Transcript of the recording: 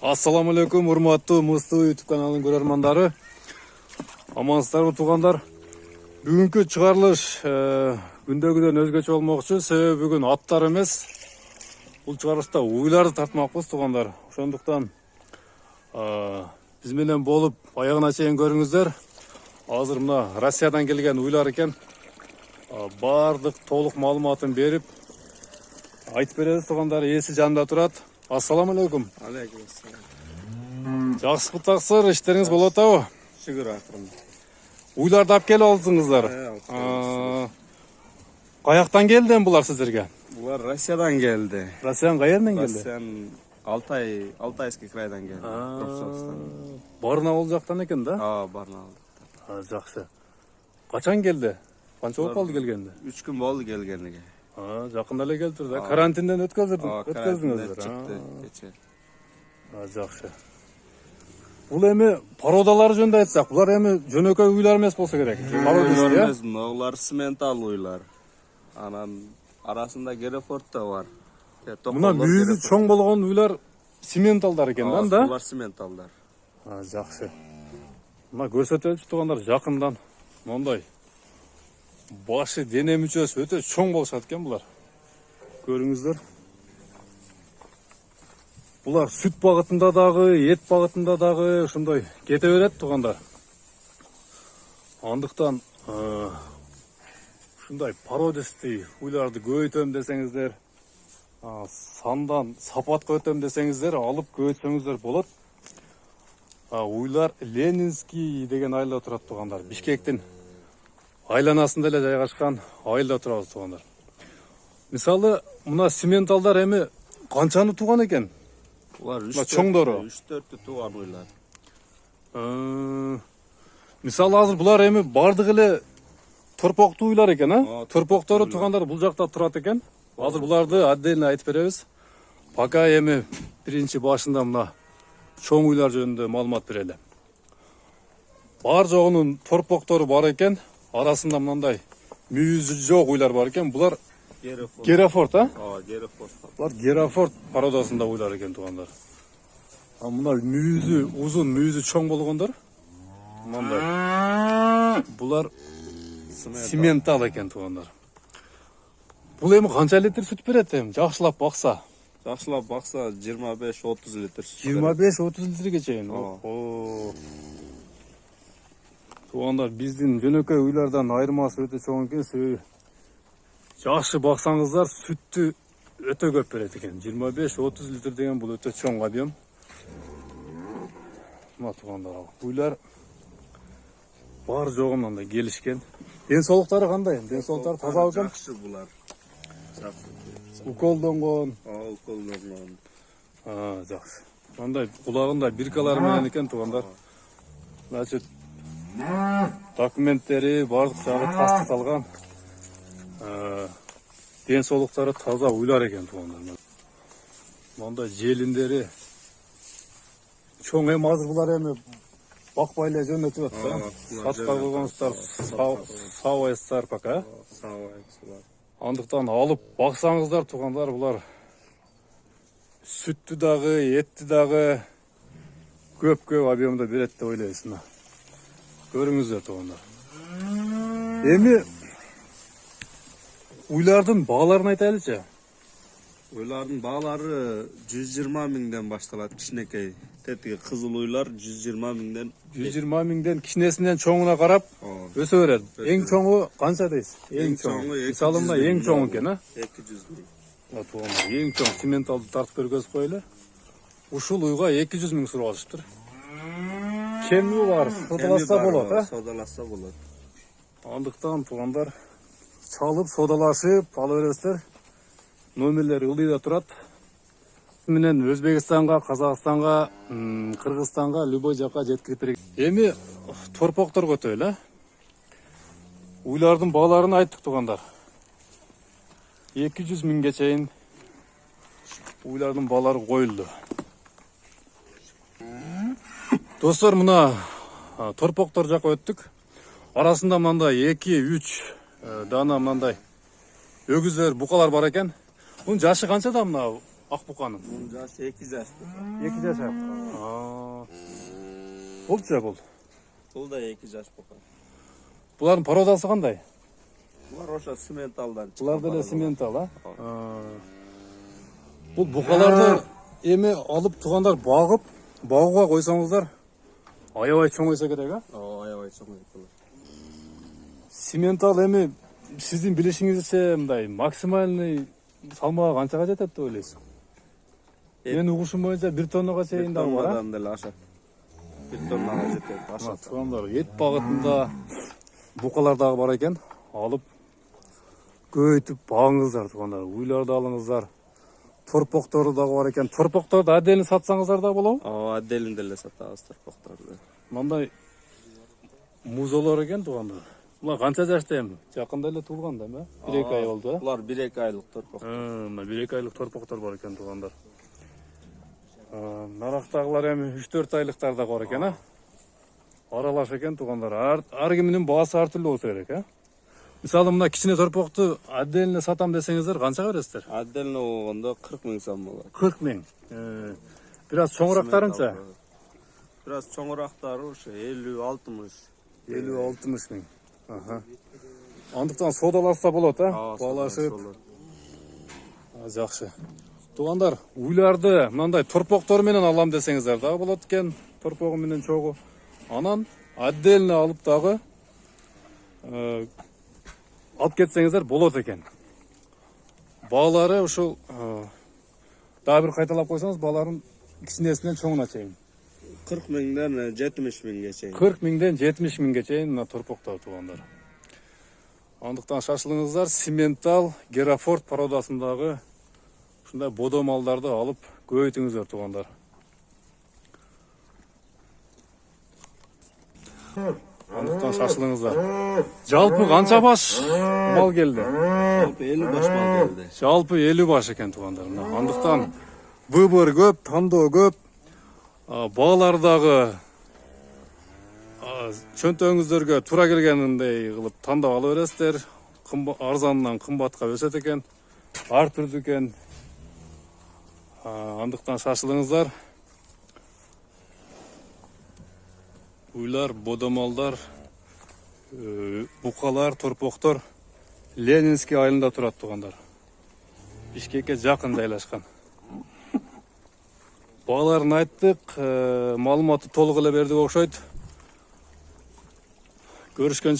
Assalamu alaikum, урматтуу Мыстуу YouTube каналынын көрөрмандары. Амансыздарбы туугандар? Бүгүнкү чыгарылыш күндөгүдөн өзгөчө болмокчу. Себеби бүгүн аттар эмес, бул чыгарылышта уйларды тартмакпыз туугандар. Ошондуктан биз менен болуп аягына чейин көрүңүздөр. Азыр мына Россиядан келген уйлар экен. Бардык толук маалыматын берип айтып беребиз туугандар. Ээси жанында турат. Ассаламу алейкум. Алейкум ассалам. Жакшы тақсыр, иштериңиз болот атабы? Шүгүр акырын. Уйларды алып келип алдыңыздар. Каяктан келди булар сиздерге? Булар Россиядан келди. Россиянын каеринен келди? Россиянын Алтайский крайдан келди. Робсовстан. Барнаул жактан экен да? Барнаул. Жакшы. Качан келди? Канча болуп калды келгенде? 3 күн болду келгениге. Жакында эле келиптир да. Карантинден өткөздүңүздөр. Чыкты кече. Жакшы. Бул эми породалары жөнүндө айтсак, булар эми жөнөкөй уйлар эмес болсо керек. Породалар ноглар сементал уйлар. Анан арасында Герефорд да бар. Мына мүйүзү чоң болгон уйлар сементалдар экен да? Булар сементалдар. Жакшы. Мына көрсөтөлүчү туугандар жакындан. Мондай башы, дене мүчөсү өтө чоң болушат экен булар. Көрүңүздөр. Булар сүт багытында дагы, эт багытында дагы ушундай кете берет туугандар. Андыктан ушундай породистый уйларды көбөйтөм десеңиздер, сандан сапатка өтөм десеңиздер, алып көбөйтсөңүздөр болот. Уйлар Ленинский деген айылда турат туугандар. Бишкектин айланасында эле жайгашкан айылда турабыз туугандар. Мисалы, мына сементалдар эми канчаны тууган экен? Булар чоңдору 3-4 тууган уйлар. Мисалы, азыр булар эми бардык эле торпоктуу уйлар экен, Торпоктору туугандар бул жакта турат экен. Азыр буларды отдельно айтып беребиз. Пока эми биринчи башында мына чоң уйлар жөнүндө маалымат берели. Бар жогунун торпоктору бар экен. Арасында мындай мүйүзү жок уйлар бар экен. Булар Герефорд, Герефорд. Булар Герефорд породасында уйлар экен туугандар. Мына мүйүзү узун, мүйүзү чоң болгондор мындай. Булар сементал экен туугандар. Бул эми канча литр сүт берет эми? Жакшылап бакса? Жакшылап бакса 25-30 литр сүт. 25-30 литрге чейин. Туугандар, биздин жөнөкөй уйлардан айырмасы өтө чоң экен. Себеби жакшы баксаңыздар, сүттү өтө көп берет экен. 25-30 литр деген бул өтө чоң объем. Мына туугандар, уйлар бар жогу мындай келишкен. Ден соолуктары кандай? Ден соолуктары таза экен? Жакшы булар. Уколдонгон. Уколдонгон. Жакшы. Мындай кулагында биркалары менен экен туугандар. Значит, документтери бардык жагы тастыкталган. Ден соолуктары таза уйлар экен туугандар. Мындай желиндери чоң. Эми азыр булар эми бакпай эле жөнөтүп атат. Сатка койгонсуздар, сабайсыздар пока. Сабайсыздар. Андыктан алып баксаңыздар туугандар, булар сүттү дагы, этти дагы көп объемда берет деп ойлойбуз. Көрүңүздөр туугандар. Эми уйлардын бааларын айтайлычы. Уйлардын баалары 120 миңден башталат, кичинекей. Тетиги кызыл уйлар 120 миңден. 120 миңден кичинесинен чоңуна карап өсө берет. Эң чоңу канча дейсиз? Эң чоңу. Мисалы мына эң чоң экен, 200 миң. Туугандар, эң чоң сементалды тартып көргөзүп коелу. Ушул уйга 200 миң сурап алышыптыр. Кеми бар, содаласа болот, Содаласа болот. Андыктан туугандар, чалып, содалашып ала бересиздер. Номерлери ылдыйда турат. Менен Өзбекстанга, Казакстанга, Кыргызстанга, любой жака жеткирип. Эми торпокторго өтөлү. Уйлардын бааларын айттык туугандар. 200 миңге чейин уйлардын баалары коюлду. Достор, мына торпоктор жака өттүк. Арасында мындай 2-3 дана мындай өгүздөр, букалар бар экен. Бунун жашы канчада мына Ак буканын. Bunun jası 2 жаш. 2 жашар. Болчу жа бул. Бұл да 2 жаш бука. Булардын породасы кандай? Бұлар ошо сементалдан. Булар деле сементал, а? Бул букаларды эми алып тугандар багууга койсоңуздар аябай чоңойсо керек, а? Аябай чоң. Сементал эми сиздин билишиңизче мындай максимальный салмагы канчага жетет деп ойлойсуң? Мен угушум боюнча 1 тоннага чейин да бар, а? Тоннадан деле ашат. 1 тоннага жетет, ашат. Тугандар эт багытында букалар дагы бар экен. Алып көйтүп багыңыздар тугандар. Уйларды алыңыздар. Торпоктору дагы бар экен. Торпокторду отдельно сатсаңыздар да болобу? Отдельно деле сатабыз торпокторду. Мындай музолор экен тугандар. Булар канча жашта эми? Жакында эле туулган да эми? 1-2 ай болду, а? Булар 1-2 айлык торпоктор. Мына 1-2 айлык торпоктор бар экен тугандар. Нарактагылар эми 3-4 айлыктар да бар экен, а? Аралаш экен тугандар. Ар кимдин баасы ар түрдүү болсо керек, а? Мисалы мына кичине торпокту отдельно сатам десеңиздер канчага бересиздер? Отдельно болгондо 40 000 сом болот. 40 000. Бираз чоңурактарынча? Бираз чоңурактары ошо 50-60. 50-60 000. Андыктан содалашса болот, а? Баалашып. Жакшы. Тугандар, уйларды мындай торпоктор менен алам десеңиздер дагы болот экен, торпогу менен чогу. Анан отдельно алып дагы алып кетсеңиздер болот экен. Баалары ушул дагы бир кайталап койсоңуз, бааларын кичинесинен чоңуна чейин. 40 000ден 70 000ге чейин. 40 000ден 70 000ге чейин мына торпоктор тугандар. Андыктан шашылыңыздар, сементал, герафорд породасындагы ушундай бодо малдарды алып көбөйтүңүздөр тугандар. Андыктан шашылыңыздар. Жалпы канча баш мал келди? Жалпы 50 баш мал келди. Жалпы 50 баш экен тугандар. Андыктан выбор көп, тандоо көп. Баалардагы чөнтөгүңүздөргө туура келгениндей кылып тандап ала бересиздер. Арзандан кымбатка өсөт экен. Ар түрдүү экен. Андыктан шашылыңыздар. Уйлар, бодомалдар, букалар, торпоктор Ленинский айылында турат тугандар. Бишкекке жакын жайлашкан. Бааларын айттык, маалыматты толук эле бердик окшойт. Көрүшкөнчө